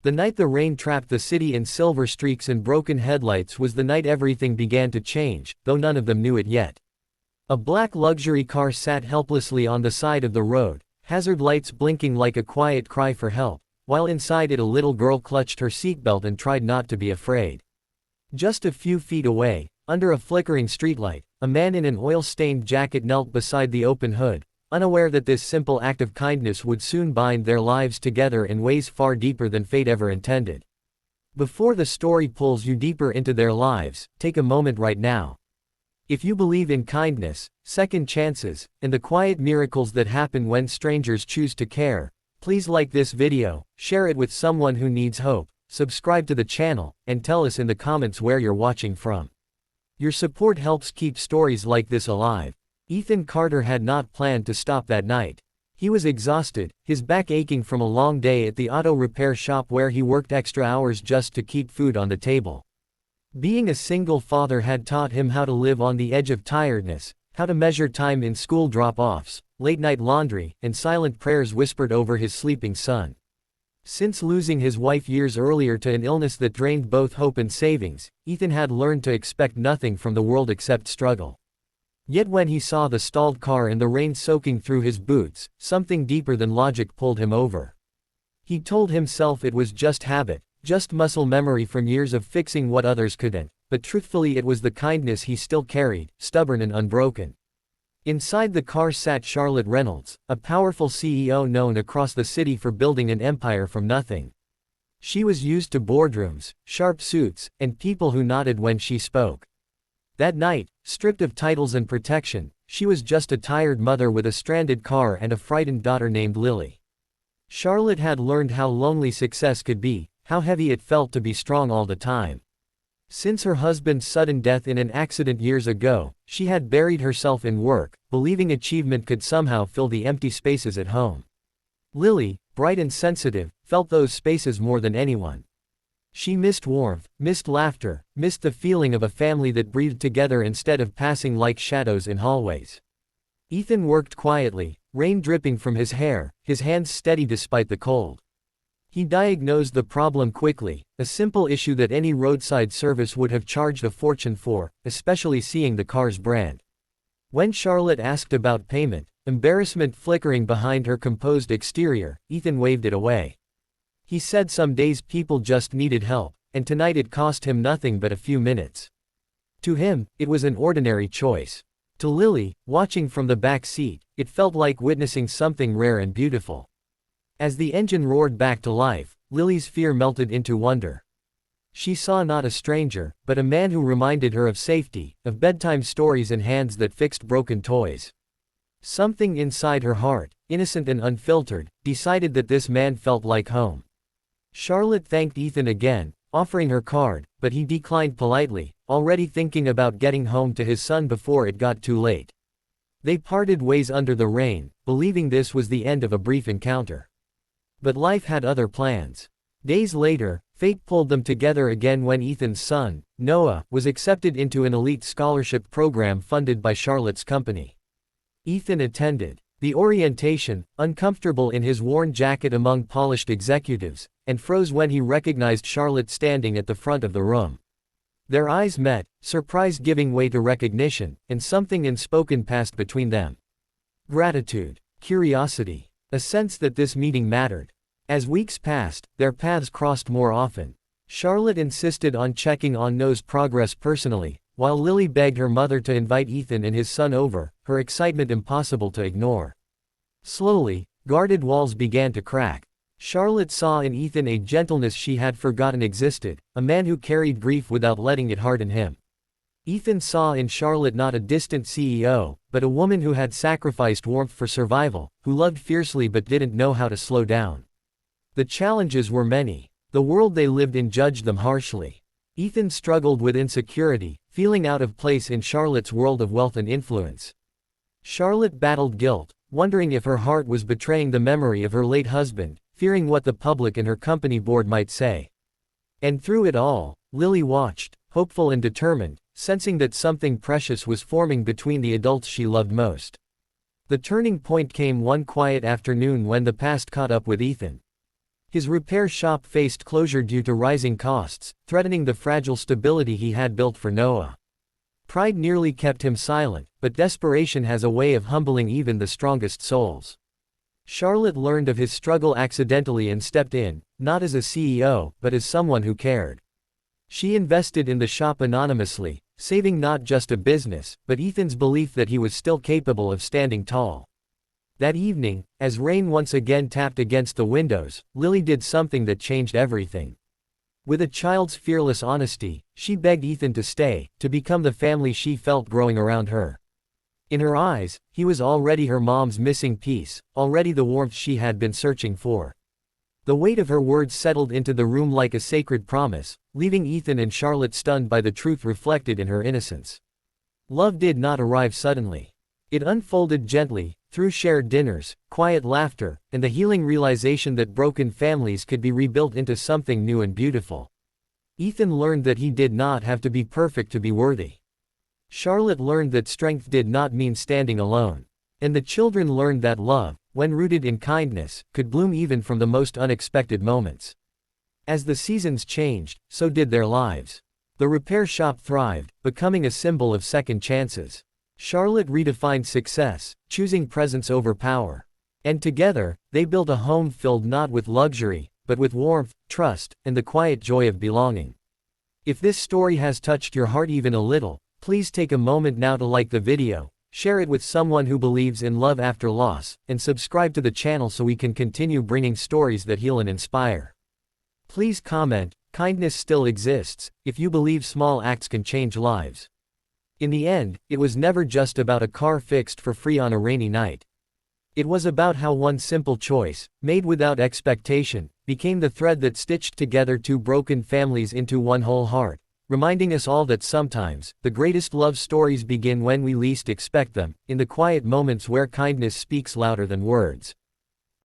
The night the rain trapped the city in silver streaks and broken headlights was the night everything began to change, though none of them knew it yet. A black luxury car sat helplessly on the side of the road, hazard lights blinking like a quiet cry for help, while inside it a little girl clutched her seatbelt and tried not to be afraid. Just a few feet away, under a flickering streetlight, a man in an oil-stained jacket knelt beside the open hood, unaware that this simple act of kindness would soon bind their lives together in ways far deeper than fate ever intended. Before the story pulls you deeper into their lives, take a moment right now. If you believe in kindness, second chances, and the quiet miracles that happen when strangers choose to care, please like this video, share it with someone who needs hope, subscribe to the channel, and tell us in the comments where you're watching from. Your support helps keep stories like this alive. Ethan Carter had not planned to stop that night. He was exhausted, his back aching from a long day at the auto repair shop where he worked extra hours just to keep food on the table. Being a single father had taught him how to live on the edge of tiredness, how to measure time in school drop-offs, late-night laundry, and silent prayers whispered over his sleeping son. Since losing his wife years earlier to an illness that drained both hope and savings, Ethan had learned to expect nothing from the world except struggle. Yet when he saw the stalled car and the rain soaking through his boots, something deeper than logic pulled him over. He told himself it was just habit, just muscle memory from years of fixing what others couldn't, but truthfully it was the kindness he still carried, stubborn and unbroken. Inside the car sat Charlotte Reynolds, a powerful CEO known across the city for building an empire from nothing. She was used to boardrooms, sharp suits, and people who nodded when she spoke. That night, stripped of titles and protection, she was just a tired mother with a stranded car and a frightened daughter named Lily. Charlotte had learned how lonely success could be, how heavy it felt to be strong all the time. Since her husband's sudden death in an accident years ago, she had buried herself in work, believing achievement could somehow fill the empty spaces at home. Lily, bright and sensitive, felt those spaces more than anyone. She missed warmth, missed laughter, missed the feeling of a family that breathed together instead of passing like shadows in hallways. Ethan worked quietly, rain dripping from his hair, his hands steady despite the cold. He diagnosed the problem quickly, a simple issue that any roadside service would have charged a fortune for, especially seeing the car's brand. When Charlotte asked about payment, embarrassment flickering behind her composed exterior, Ethan waved it away. He said some days people just needed help, and tonight it cost him nothing but a few minutes. To him, it was an ordinary choice. To Lily, watching from the back seat, it felt like witnessing something rare and beautiful. As the engine roared back to life, Lily's fear melted into wonder. She saw not a stranger, but a man who reminded her of safety, of bedtime stories and hands that fixed broken toys. Something inside her heart, innocent and unfiltered, decided that this man felt like home. Charlotte thanked Ethan again, offering her card, but he declined politely, already thinking about getting home to his son before it got too late. They parted ways under the rain, believing this was the end of a brief encounter. But life had other plans. Days later, fate pulled them together again when Ethan's son, Noah, was accepted into an elite scholarship program funded by Charlotte's company. Ethan attended the orientation, uncomfortable in his worn jacket among polished executives, and froze when he recognized Charlotte standing at the front of the room. Their eyes met, surprise giving way to recognition, and something unspoken passed between them. Gratitude, curiosity, a sense that this meeting mattered. As weeks passed, their paths crossed more often. Charlotte insisted on checking on Noah's progress personally, while Lily begged her mother to invite Ethan and his son over, her excitement impossible to ignore. Slowly, guarded walls began to crack. Charlotte saw in Ethan a gentleness she had forgotten existed, a man who carried grief without letting it harden him. Ethan saw in Charlotte not a distant CEO, but a woman who had sacrificed warmth for survival, who loved fiercely but didn't know how to slow down. The challenges were many. The world they lived in judged them harshly. Ethan struggled with insecurity, feeling out of place in Charlotte's world of wealth and influence. Charlotte battled guilt, wondering if her heart was betraying the memory of her late husband, fearing what the public and her company board might say. And through it all, Lily watched, hopeful and determined, sensing that something precious was forming between the adults she loved most. The turning point came one quiet afternoon when the past caught up with Ethan. His repair shop faced closure due to rising costs, threatening the fragile stability he had built for Noah. Pride nearly kept him silent, but desperation has a way of humbling even the strongest souls. Charlotte learned of his struggle accidentally and stepped in, not as a CEO, but as someone who cared. She invested in the shop anonymously, saving not just a business, but Ethan's belief that he was still capable of standing tall. That evening, as rain once again tapped against the windows, Lily did something that changed everything. With a child's fearless honesty, she begged Ethan to stay, to become the family she felt growing around her. In her eyes, he was already her mom's missing piece, already the warmth she had been searching for. The weight of her words settled into the room like a sacred promise, leaving Ethan and Charlotte stunned by the truth reflected in her innocence. Love did not arrive suddenly. It unfolded gently, through shared dinners, quiet laughter, and the healing realization that broken families could be rebuilt into something new and beautiful. Ethan learned that he did not have to be perfect to be worthy. Charlotte learned that strength did not mean standing alone. And the children learned that love, when rooted in kindness, could bloom even from the most unexpected moments. As the seasons changed, so did their lives. The repair shop thrived, becoming a symbol of second chances. Charlotte redefined success, choosing presence over power. And together, they built a home filled not with luxury, but with warmth, trust, and the quiet joy of belonging. If this story has touched your heart even a little, please take a moment now to like the video, share it with someone who believes in love after loss, and subscribe to the channel so we can continue bringing stories that heal and inspire. Please comment, kindness still exists, if you believe small acts can change lives. In the end, it was never just about a car fixed for free on a rainy night. It was about how one simple choice, made without expectation, became the thread that stitched together two broken families into one whole heart, reminding us all that sometimes, the greatest love stories begin when we least expect them, in the quiet moments where kindness speaks louder than words.